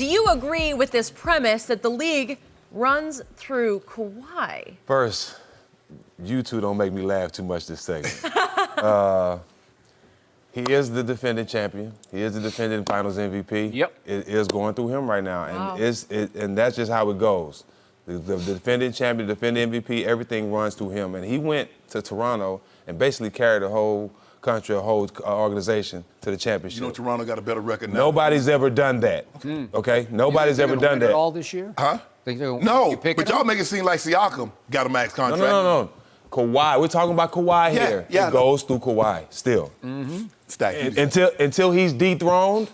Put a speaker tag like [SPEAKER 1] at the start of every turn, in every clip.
[SPEAKER 1] Do you agree with this premise that the league runs through Kawhi?
[SPEAKER 2] First, you two don't make me laugh too much this segment. He is the defending champion. He is the defending Finals MVP.
[SPEAKER 3] Yep.
[SPEAKER 2] It is going through him right now, and and that's just how it goes. The defending champion, the defending MVP, everything runs through him. And he went to Toronto and basically carried the whole country, a whole organization to the championship.
[SPEAKER 4] You know, Toronto got a better record now.
[SPEAKER 2] Nobody's ever done that. Okay? Nobody's ever done that.
[SPEAKER 3] All this year?
[SPEAKER 4] Huh? No, but y'all make it seem like Siakam got a max contract.
[SPEAKER 2] No. Kawhi, we're talking about Kawhi here.
[SPEAKER 4] Yeah,
[SPEAKER 2] it goes through Kawhi still. Until he's dethroned,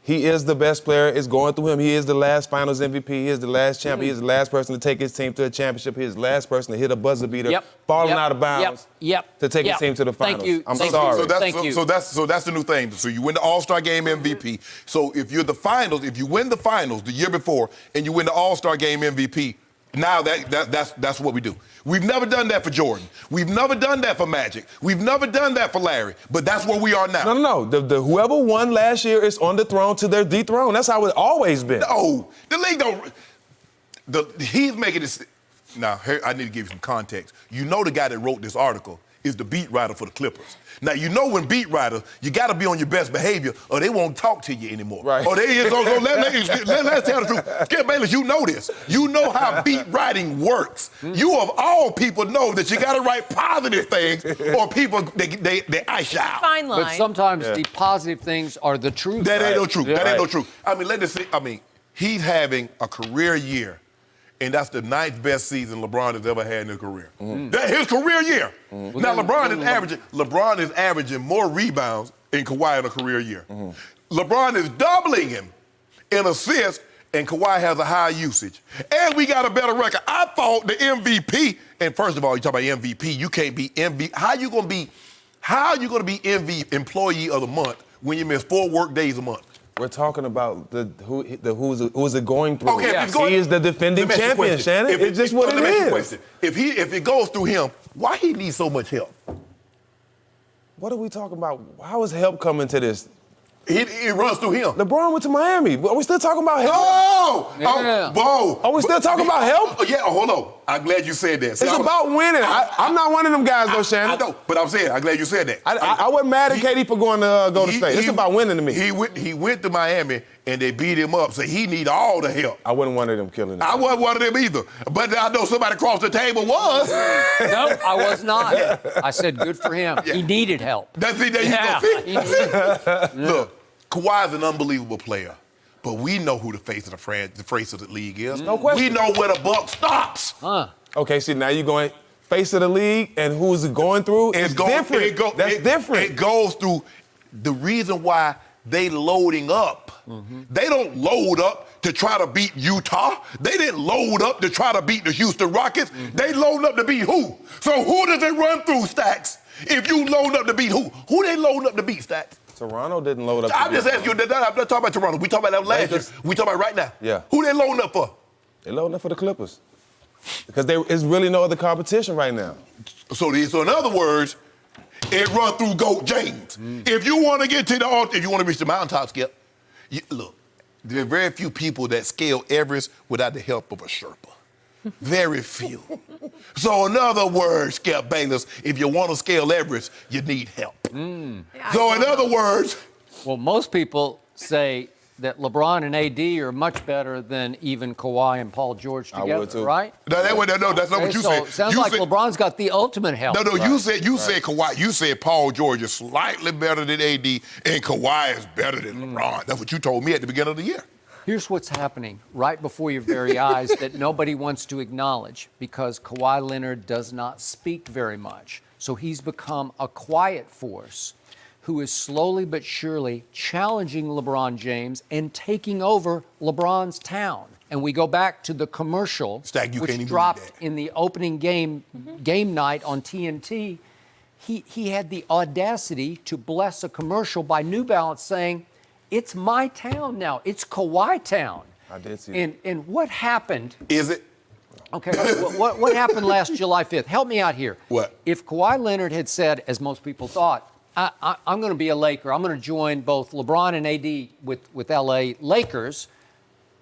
[SPEAKER 2] he is the best player. It's going through him. He is the last Finals MVP. He is the last champion. He is the last person to take his team to a championship. He is the last person to hit a buzzer beater, falling out of bounds to take his team to the Finals.
[SPEAKER 3] Thank you.
[SPEAKER 2] I'm sorry.
[SPEAKER 4] So that's the new thing. So you win the All-Star Game MVP. So if you're the Finals, if you win the Finals the year before and you win the All-Star Game MVP, now that's what we do. We've never done that for Jordan. We've never done that for Magic. We've never done that for Larry. But that's where we are now.
[SPEAKER 2] No. The whoever won last year is on the throne to their dethrone. That's how it's always been.
[SPEAKER 4] No, the league don't. He's making this. Now, here, I need to give you some context. You know the guy that wrote this article is the beat writer for the Clippers. Now, you know when beat writers, you got to be on your best behavior or they won't talk to you anymore.
[SPEAKER 2] Right.
[SPEAKER 4] Or let's tell the truth. Skip Bayless, you know this. You know how beat writing works. You of all people know that you got to write positive things or people, they ice you out.
[SPEAKER 1] Fine line.
[SPEAKER 3] But sometimes the positive things are the truth.
[SPEAKER 4] That ain't no truth. That ain't no truth. I mean, he's having a career year. And that's the 9th best season LeBron has ever had in his career. That's his career year. Now LeBron is averaging more rebounds in Kawhi in a career year. LeBron is doubling him in assists, and Kawhi has a high usage. And we got a better record. I thought the MVP. And first of all, you talk about MVP. You can't be MVP. How you gonna be MVP Employee of the Month when you miss 4 work days a month?
[SPEAKER 2] We're talking about who's it going through.
[SPEAKER 4] Okay,
[SPEAKER 2] he is the defending champion, Shannon. It's just what it is.
[SPEAKER 4] If it goes through him, why he needs so much help?
[SPEAKER 2] What are we talking about? How is help coming to this?
[SPEAKER 4] It runs through him.
[SPEAKER 2] LeBron went to Miami. Are we still talking about help? Are we still talking about help?
[SPEAKER 4] Yeah, hold on. I'm glad you said that.
[SPEAKER 2] See, it's about winning. I'm not one of them guys, though, Shannon.
[SPEAKER 4] I know, but I'm saying, I'm glad you said that.
[SPEAKER 2] I wasn't mad at KD for going to go to state. It's about winning to me.
[SPEAKER 4] He went to Miami, and they beat him up, so he need all the help.
[SPEAKER 2] I wasn't one of them killing him.
[SPEAKER 4] I wasn't one of them either. But I know somebody across the table was.
[SPEAKER 3] No, I was not. I said good for him. Yeah. He needed help.
[SPEAKER 4] There you go. Look, Kawhi's an unbelievable player. But we know who the face of the face of the league is.
[SPEAKER 2] No question.
[SPEAKER 4] We know where the buck stops.
[SPEAKER 2] Okay, see, now you're going face of the league, and who's it going through? It's different. That's different.
[SPEAKER 4] It goes through the reason why they loading up. They don't load up to try to beat Utah. They didn't load up to try to beat the Houston Rockets. They load up to beat who? So who does it run through, Stacks? If you load up to beat who? Who they load up to beat, Stacks?
[SPEAKER 2] Toronto didn't load up.
[SPEAKER 4] I'm just asking you. I'm not talking about Toronto. We talking about that last year. We talking about right now.
[SPEAKER 2] Yeah.
[SPEAKER 4] Who they loading up for?
[SPEAKER 2] They loading up for the Clippers. Because there's really no other competition right now.
[SPEAKER 4] So in other words, it run through GOAT James. If you want to get to the altar, if you want to reach the mountaintop, Skip, look, there are very few people that scale Everest without the help of a Sharpe. Very few. So in other words, Skip Bayless, if you want to scale Everest, you need help. So in other words...
[SPEAKER 3] Well, most people say that LeBron and AD are much better than even Kawhi and Paul George together,
[SPEAKER 2] I would too.
[SPEAKER 3] right?
[SPEAKER 4] No, that's not what you said.
[SPEAKER 3] Sounds like LeBron's got the ultimate help.
[SPEAKER 4] No, you said Kawhi. You said Paul George is slightly better than AD, and Kawhi is better than LeBron. That's what you told me at the beginning of the year.
[SPEAKER 3] Here's what's happening right before your very eyes that nobody wants to acknowledge because Kawhi Leonard does not speak very much. So he's become a quiet force who is slowly but surely challenging LeBron James and taking over LeBron's town. And we go back to the commercial, which dropped in the opening game night on TNT. He had the audacity to bless a commercial by New Balance saying, "It's my town now. It's Kawhi town."
[SPEAKER 2] I did see that.
[SPEAKER 3] And what happened?
[SPEAKER 4] Is it?
[SPEAKER 3] Okay, what happened last July 5th? Help me out here.
[SPEAKER 4] What?
[SPEAKER 3] If Kawhi Leonard had said, as most people thought, I'm going to be a Laker. I'm going to join both LeBron and AD with LA Lakers.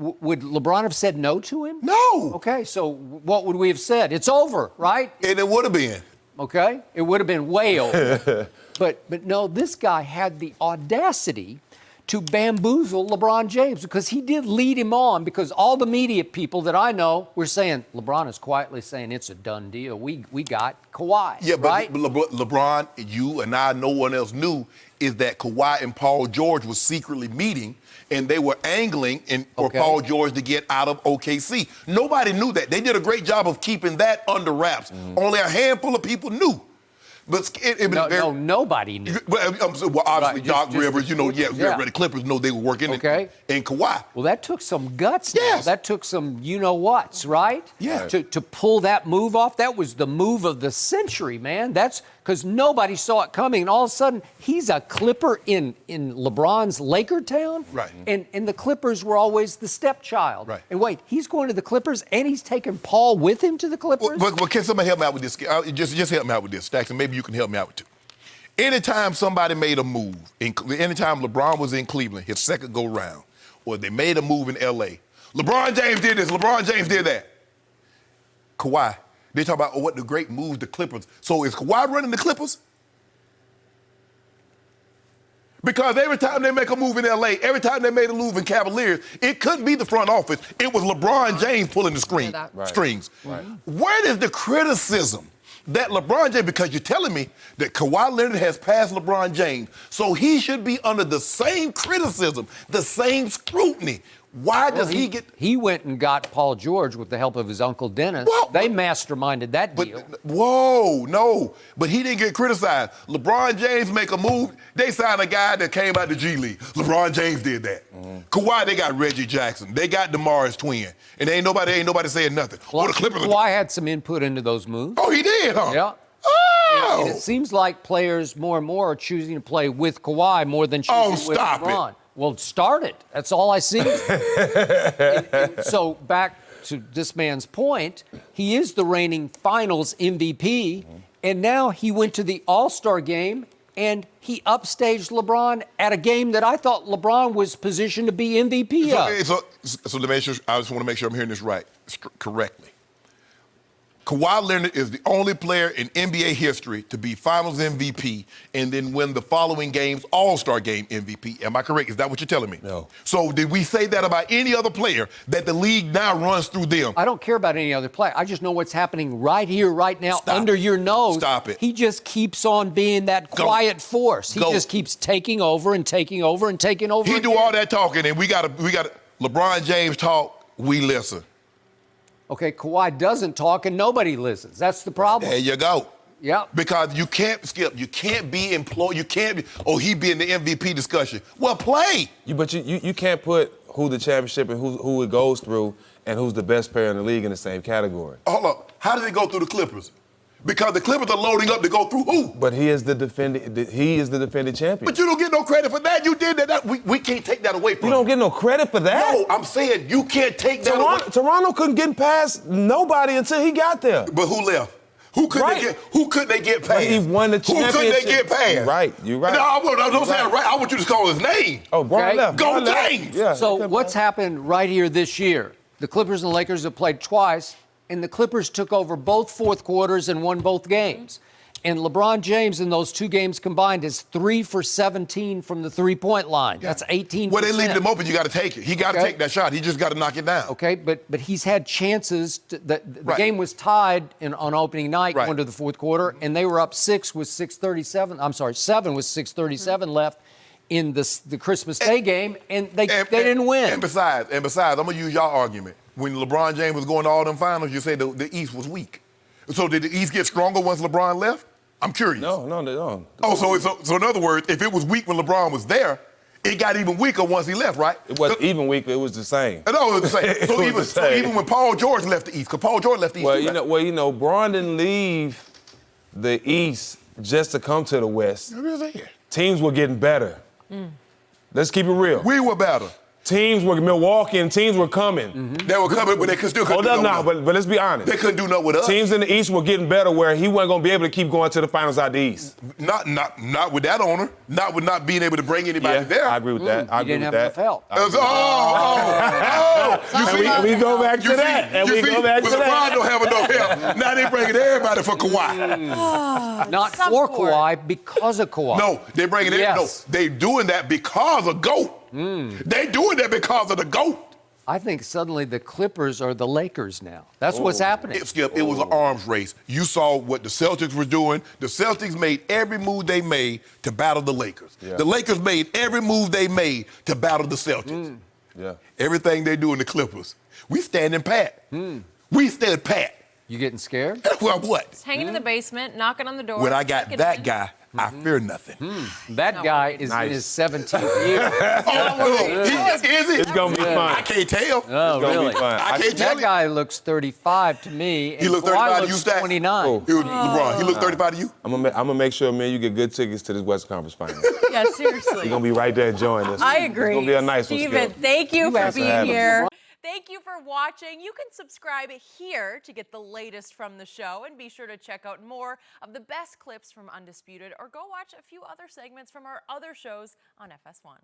[SPEAKER 3] would LeBron have said no to him?
[SPEAKER 4] No.
[SPEAKER 3] Okay, so what would we have said? It's over, right?
[SPEAKER 4] And it would have been.
[SPEAKER 3] Okay, it would have been way over. But no, this guy had the audacity to bamboozle LeBron James because he did lead him on, because all the media people that I know were saying, LeBron is quietly saying it's a done deal. We got Kawhi,
[SPEAKER 4] Yeah,
[SPEAKER 3] right?
[SPEAKER 4] but LeBron, you and I, no one else knew, is that Kawhi and Paul George was secretly meeting, and they were angling for Paul George to get out of OKC. Nobody knew that. They did a great job of keeping that under wraps. Only a handful of people knew. But
[SPEAKER 3] nobody knew.
[SPEAKER 4] Well, obviously,
[SPEAKER 3] Right,
[SPEAKER 4] Doc Rivers,
[SPEAKER 3] yeah.
[SPEAKER 4] the Clippers know they were working,
[SPEAKER 3] Okay.
[SPEAKER 4] and Kawhi.
[SPEAKER 3] Well, that took some guts.
[SPEAKER 4] Yes.
[SPEAKER 3] Now. That took some you-know-whats, right?
[SPEAKER 4] Yeah.
[SPEAKER 3] To pull that move off, that was the move of the century, man. That's because nobody saw it coming, and all of a sudden, he's a Clipper in LeBron's Laker town.
[SPEAKER 4] Right.
[SPEAKER 3] And the Clippers were always the stepchild.
[SPEAKER 4] Right.
[SPEAKER 3] And wait, he's going to the Clippers, and he's taking Paul with him to the Clippers?
[SPEAKER 4] Well, can somebody help me out with this? Just help me out with this, Stacks, and maybe you can help me out with too. Anytime somebody made a move, anytime LeBron was in Cleveland, his second go-round, or they made a move in L.A., LeBron James did this, LeBron James did that. Kawhi, they talk about what the great moves the Clippers. So is Kawhi running the Clippers? Because every time they make a move in L.A., every time they made a move in Cavaliers, it couldn't be the front office. It was LeBron James pulling the strings.
[SPEAKER 2] Right.
[SPEAKER 4] Where is the criticism that LeBron James, because you're telling me that Kawhi Leonard has passed LeBron James, so he should be under the same criticism, the same scrutiny. Why does he get...
[SPEAKER 3] He went and got Paul George with the help of his Uncle Dennis. They masterminded that deal.
[SPEAKER 4] Whoa, no. But he didn't get criticized. LeBron James make a move, they signed a guy that came out the G League. LeBron James did that. Kawhi, they got Reggie Jackson. They got DeMar's twin. And ain't nobody saying nothing.
[SPEAKER 3] Well,
[SPEAKER 4] the Clippers...
[SPEAKER 3] Kawhi had some input into those moves.
[SPEAKER 4] Oh, he did, huh?
[SPEAKER 3] Yeah.
[SPEAKER 4] Oh!
[SPEAKER 3] And it seems like players more and more are choosing to play with Kawhi more than choosing with
[SPEAKER 4] stop
[SPEAKER 3] LeBron.
[SPEAKER 4] it.
[SPEAKER 3] Well, start it. That's all I see. and so back to this man's point, he is the reigning Finals MVP, and now he went to the All-Star game and he upstaged LeBron at a game that I thought LeBron was positioned to be MVP of.
[SPEAKER 4] So let me make sure, I just want to make sure I'm hearing this right, correctly. Kawhi Leonard is the only player in NBA history to be Finals MVP and then win the following game's All-Star Game MVP. Am I correct? Is that what you're telling me?
[SPEAKER 2] No.
[SPEAKER 4] So did we say that about any other player, that the league now runs through them?
[SPEAKER 3] I don't care about any other player. I just know what's happening right here, right now, under your nose.
[SPEAKER 4] Stop it.
[SPEAKER 3] He just keeps on being that quiet force. He just keeps taking over and taking over and taking over.
[SPEAKER 4] He do all that talking, and we got LeBron James talk, we listen.
[SPEAKER 3] Okay, Kawhi doesn't talk and nobody listens. That's the problem.
[SPEAKER 4] There you go.
[SPEAKER 3] Yeah.
[SPEAKER 4] Because you can't, Skip, you can't be employed, he be in the MVP discussion. Well, play.
[SPEAKER 2] But you can't put who the championship and who it goes through and who's the best player in the league in the same category.
[SPEAKER 4] Hold up. How does it go through the Clippers? Because the Clippers are loading up to go through who?
[SPEAKER 2] But he is the defending champion.
[SPEAKER 4] But you don't get no credit for that. You did that. We can't take that away from
[SPEAKER 2] You don't get no credit for that?
[SPEAKER 4] No, I'm saying you can't take that away.
[SPEAKER 2] Toronto couldn't get past nobody until he got there.
[SPEAKER 4] But who left? Who could they get past?
[SPEAKER 2] He won the championship.
[SPEAKER 4] Who could they get past?
[SPEAKER 2] You're right.
[SPEAKER 4] No, don't say it right. I want you to call his name.
[SPEAKER 2] Oh, Bron left.
[SPEAKER 4] Go James!
[SPEAKER 2] Yeah,
[SPEAKER 3] So what's happened right here this year? The Clippers and the Lakers have played twice, and the Clippers took over both fourth quarters and won both games. And LeBron James in those two games combined is 3 for 17 from the three-point line. That's 18%.
[SPEAKER 4] Well, they leave him open. You got to take it. He got to take that shot. He just got to knock it down.
[SPEAKER 3] Okay, but he's had chances. The game was tied on opening night going to the fourth quarter, and they were up 7 with 6:37 left in the Christmas Day game, and they didn't win.
[SPEAKER 4] And besides, I'm going to use y'all argument. When LeBron James was going to all them finals, you said the East was weak. So did the East get stronger once LeBron left? I'm curious.
[SPEAKER 2] No, they don't.
[SPEAKER 4] Oh, so in other words, if it was weak when LeBron was there, it got even weaker once he left, right?
[SPEAKER 2] It wasn't even weaker. It was the same.
[SPEAKER 4] No, it was the same. So even when Paul George left the East, because Paul George left the East.
[SPEAKER 2] Bron didn't leave the East just to come to the West. Teams were getting better. Let's keep it real.
[SPEAKER 4] We were better.
[SPEAKER 2] Teams were Milwaukee and teams were coming.
[SPEAKER 4] They were coming, but they still couldn't do nothing.
[SPEAKER 2] But let's be honest.
[SPEAKER 4] They couldn't do nothing with us.
[SPEAKER 2] Teams in the East were getting better where he wasn't going to be able to keep going to the finals out the East.
[SPEAKER 4] Not with that owner. Not with not being able to bring anybody there.
[SPEAKER 2] I agree with that. I agree with that.
[SPEAKER 3] He didn't have enough help.
[SPEAKER 2] And we go back to that. And we go back to
[SPEAKER 4] LeBron
[SPEAKER 2] that.
[SPEAKER 4] don't have enough help. Now they bringing everybody for Kawhi.
[SPEAKER 3] Not
[SPEAKER 1] Some
[SPEAKER 3] for
[SPEAKER 1] sport.
[SPEAKER 3] Kawhi, because of Kawhi.
[SPEAKER 4] No, they bringing
[SPEAKER 3] Yes.
[SPEAKER 4] No, they doing that because of GOAT. They doing that because of the GOAT.
[SPEAKER 3] I think suddenly the Clippers are the Lakers now. That's what's happening.
[SPEAKER 4] Skip, it was an arms race. You saw what the Celtics were doing. The Celtics made every move they made to battle the Lakers.
[SPEAKER 2] Yeah.
[SPEAKER 4] The Lakers made every move they made to battle the Celtics.
[SPEAKER 2] Yeah.
[SPEAKER 4] Everything they do in the Clippers. We standing pat. We stand pat.
[SPEAKER 3] You getting scared?
[SPEAKER 4] Well, what?
[SPEAKER 1] Hanging in the basement, knocking on the door.
[SPEAKER 4] When I got
[SPEAKER 1] checking
[SPEAKER 4] that
[SPEAKER 1] in.
[SPEAKER 4] guy, I fear nothing.
[SPEAKER 3] That guy is in his 17th year.
[SPEAKER 4] Is it?
[SPEAKER 2] It's going to be fun.
[SPEAKER 4] I can't tell.
[SPEAKER 3] Oh,
[SPEAKER 2] It's gonna
[SPEAKER 3] really?
[SPEAKER 2] be fun.
[SPEAKER 4] I can't tell
[SPEAKER 3] That
[SPEAKER 4] you.
[SPEAKER 3] guy looks 35 to me. And
[SPEAKER 4] He look
[SPEAKER 3] Kawhi
[SPEAKER 4] 35 to you,
[SPEAKER 3] looks
[SPEAKER 4] Stack?
[SPEAKER 3] 29.
[SPEAKER 2] Oh.
[SPEAKER 4] LeBron, he look 35 to you?
[SPEAKER 2] I'm gonna make sure, man, you get good tickets to this Western Conference Final.
[SPEAKER 1] Yeah, seriously.
[SPEAKER 2] You're gonna be right there enjoying this.
[SPEAKER 1] I agree.
[SPEAKER 2] It's gonna be a nice one,
[SPEAKER 1] Steven,
[SPEAKER 2] Skip.
[SPEAKER 1] thank you for
[SPEAKER 3] asked
[SPEAKER 1] being
[SPEAKER 2] to have us.
[SPEAKER 1] here. Thank you for watching. You can subscribe here to get the latest from the show, and be sure to check out more of the best clips from Undisputed, or go watch a few other segments from our other shows on FS1.